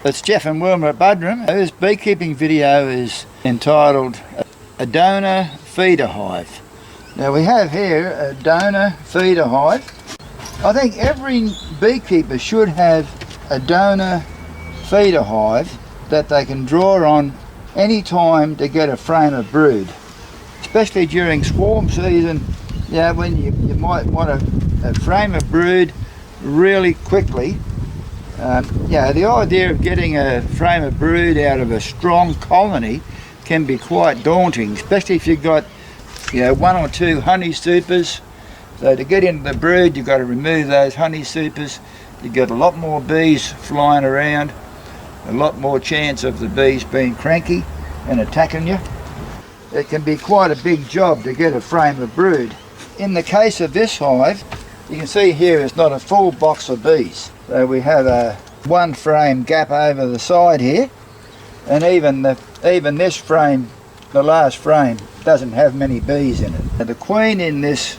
It's Jeff and Wilma at Budrum. This beekeeping video is entitled A Donor Feeder Hive. Now we have here a donor feeder hive. I think every beekeeper should have a donor feeder hive that they can draw on any time to get a frame of brood. Especially during swarm season, when you might want a frame of brood really quickly. The idea of getting a frame of brood out of a strong colony can be quite daunting, especially if you've got one or two honey supers. So to get into the brood, you've got to remove those honey supers. You've got a lot more bees flying around, a lot more chance of the bees being cranky and attacking you. It can be quite a big job to get a frame of brood. In the case of this hive, you can see here it's not a full box of bees. So we have a one frame gap over the side here, and even this frame, the last frame, doesn't have many bees in it. Now, the queen in this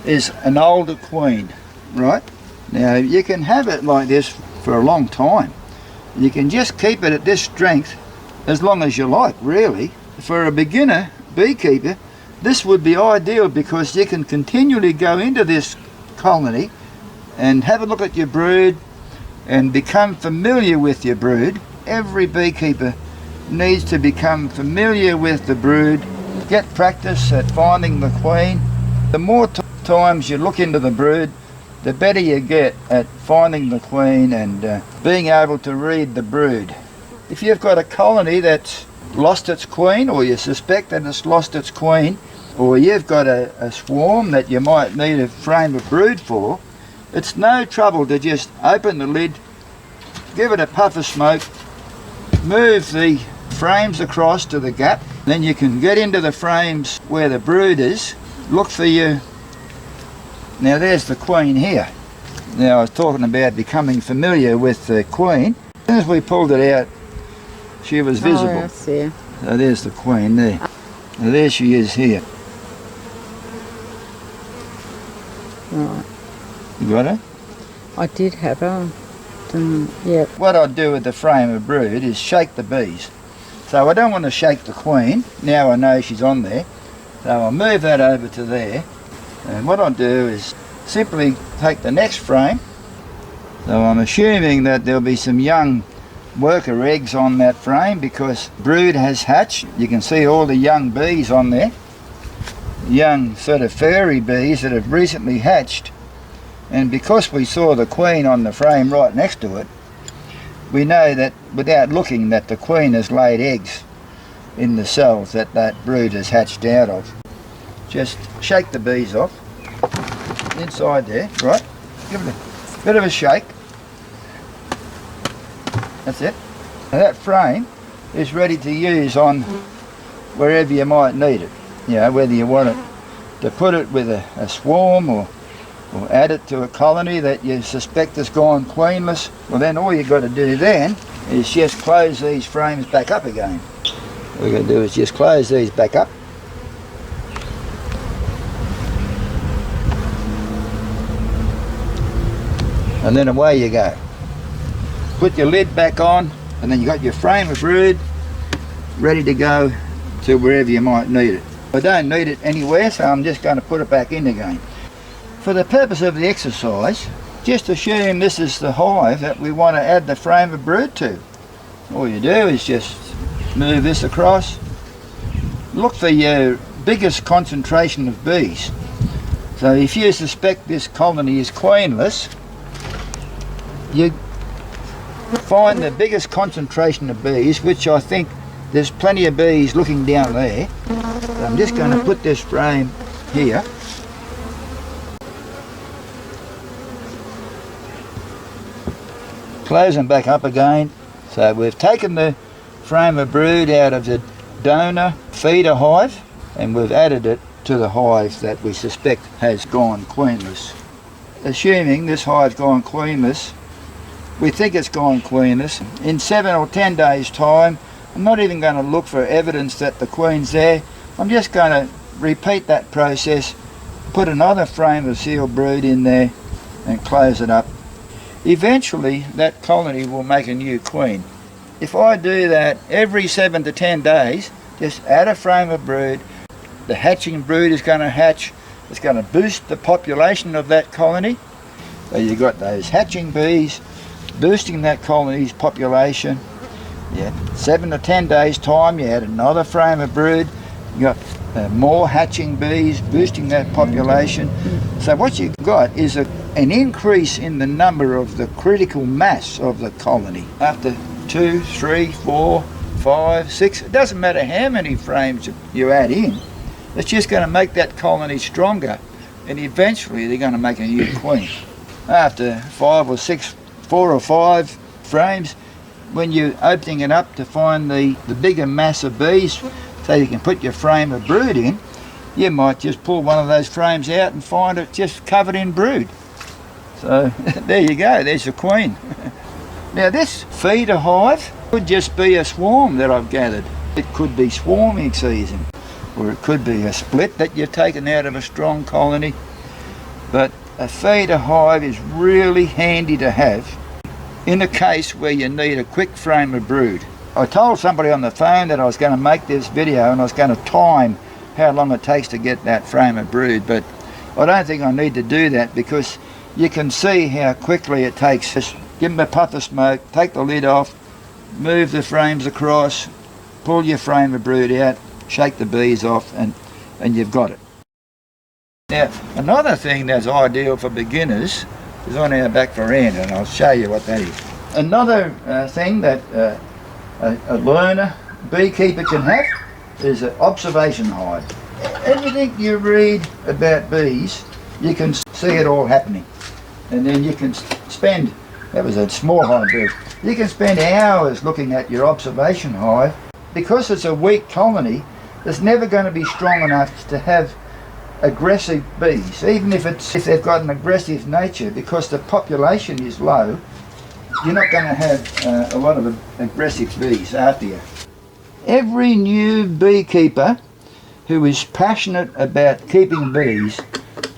is an older queen, right? Now you can have it like this for a long time. You can just keep it at this strength as long as you like, really. For a beginner beekeeper, this would be ideal because you can continually go into this colony and have a look at your brood and become familiar with your brood. Every beekeeper needs to become familiar with the brood, get practice at finding the queen. The more times you look into the brood, the better you get at finding the queen and being able to read the brood. If you've got a colony that's lost its queen, or you suspect that it's lost its queen, or you've got a swarm that you might need a frame of brood for, it's no trouble to just open the lid, give it a puff of smoke, move the frames across to the gap, then you can get into the frames where the brood is, look for you. Now there's the queen here. Now I was talking about becoming familiar with the queen. As soon as we pulled it out, she was visible. Oh, I see. So there's the queen there. Now there she is here. Right. You got her? I did have her. Yep. What I'd do with the frame of brood is shake the bees. So I don't want to shake the queen. Now I know she's on there. So I'll move that over to there. And what I'll do is simply take the next frame. So I'm assuming that there'll be some young worker eggs on that frame because brood has hatched. You can see all the young bees on there. Young sort of fairy bees that have recently hatched. And because we saw the queen on the frame right next to it, we know that without looking that the queen has laid eggs in the cells that brood has hatched out of. Just shake the bees off inside there, right? Give it a bit of a shake. That's it. Now that frame is ready to use on wherever you might need it. Whether you want it to put it with a swarm or add it to a colony that you suspect has gone queenless, well then all you've got to do then is just close these frames back up again. All you've got to do is just close these back up. And then away you go. Put your lid back on and then you got your frame of brood ready to go to wherever you might need it. I don't need it anywhere, so I'm just going to put it back in again. For the purpose of the exercise, just assume this is the hive that we want to add the frame of brood to. All you do is just move this across. Look for your biggest concentration of bees. So if you suspect this colony is queenless, you find the biggest concentration of bees, which I think there's plenty of bees looking down there. So I'm just going to put this frame here. Close them back up again. So we've taken the frame of brood out of the donor feeder hive and we've added it to the hive that we suspect has gone queenless. Assuming this hive's gone queenless, we think it's gone queenless. In 7 or 10 days time, I'm not even going to look for evidence that the queen's there. I'm just going to repeat that process, put another frame of sealed brood in there and close it up. eventually that colony will make a new queen. If I do that every 7 to 10 days, just add a frame of brood, the hatching brood is going to hatch, it's going to boost the population of that colony. So you've got those hatching bees boosting that colony's population. Yeah, 7 to 10 days time, you add another frame of brood, you got more hatching bees boosting that population. So what you've got is an increase in the number of the critical mass of the colony. After 2, 3, 4, 5, 6, it doesn't matter how many frames you add in, it's just going to make that colony stronger, and eventually they're going to make a new queen. After 5 or 6, 4 or 5 frames, when you're opening it up to find the bigger mass of bees, so you can put your frame of brood in, you might just pull one of those frames out and find it just covered in brood. So there you go, there's the queen. Now this feeder hive could just be a swarm that I've gathered. It could be swarming season, or it could be a split that you've taken out of a strong colony. But a feeder hive is really handy to have in a case where you need a quick frame of brood. I told somebody on the phone that I was going to make this video and I was going to time how long it takes to get that frame of brood, but I don't think I need to do that because you can see how quickly it takes. Just give them a puff of smoke, take the lid off, move the frames across, pull your frame of brood out, shake the bees off, and you've got it. Now another thing that's ideal for beginners is on our back veranda, and I'll show you what that is. Another thing that a learner beekeeper can have is an observation hive. Everything you read about bees, you can see it all happening, and then you can spend, that was a small hive bee, you can spend hours looking at your observation hive. Because it's a weak colony, it's never going to be strong enough to have aggressive bees, even if they've got an aggressive nature, because the population is low. You're not going to have a lot of aggressive bees after you. Every new beekeeper who is passionate about keeping bees,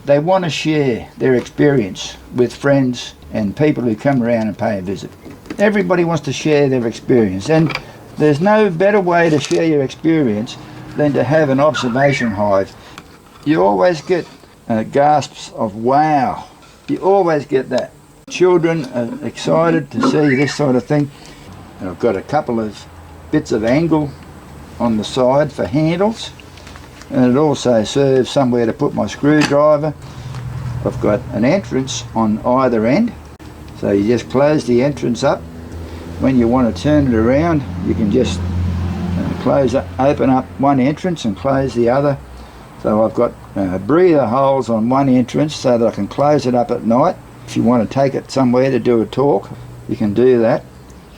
they want to share their experience with friends and people who come around and pay a visit. Everybody wants to share their experience, and there's no better way to share your experience than to have an observation hive. You always get gasps of wow. You always get that. Children are excited to see this sort of thing. And I've got a couple of bits of angle on the side for handles, and it also serves somewhere to put my screwdriver. I've got an entrance on either end, so you just close the entrance up. When you want to turn it around, you can just open up one entrance and close the other. So I've got breather holes on one entrance so that I can close it up at night. If you want to take it somewhere to do a talk, you can do that.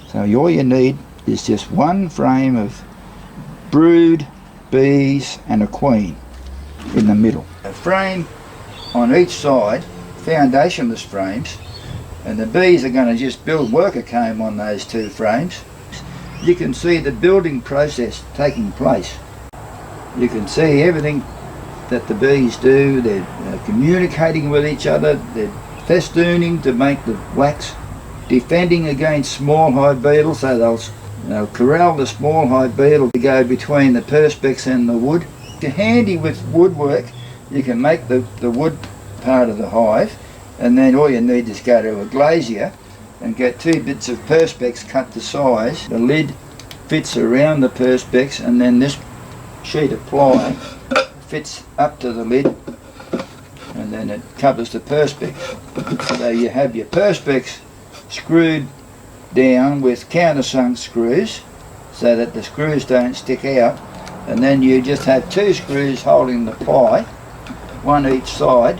So all you need is just one frame of brood, bees and a queen in the middle. A frame on each side, foundationless frames, and the bees are going to just build worker comb on those two frames. You can see the building process taking place. You can see everything that the bees do. They're communicating with each other, they're festooning to make the wax, defending against small hive beetles, so they'll corral the small hive beetle to go between the perspex and the wood. If you're handy with woodwork, you can make the wood part of the hive, and then all you need is go to a glazier and get 2 bits of perspex cut to size. The lid fits around the perspex, and then this sheet of ply fits up to the lid, and then it covers the perspex. So you have your perspex screwed down with countersunk screws so that the screws don't stick out, and then you just have 2 screws holding the ply, one each side,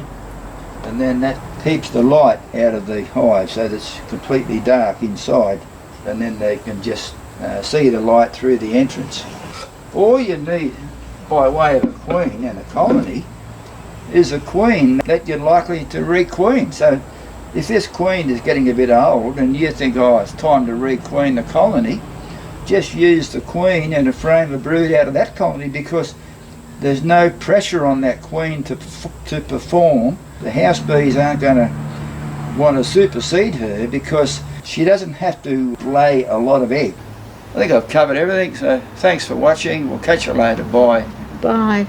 and then that keeps the light out of the hive so that it's completely dark inside, and then they can just see the light through the entrance. All you need by way of a queen and a colony is a queen that you're likely to re-queen. So if this queen is getting a bit old and you think, oh, it's time to re-queen the colony, just use the queen and a frame of brood out of that colony, because there's no pressure on that queen to perform. The house bees aren't going to want to supersede her because she doesn't have to lay a lot of egg. I think I've covered everything, so thanks for watching. We'll catch you later. Bye. Bye.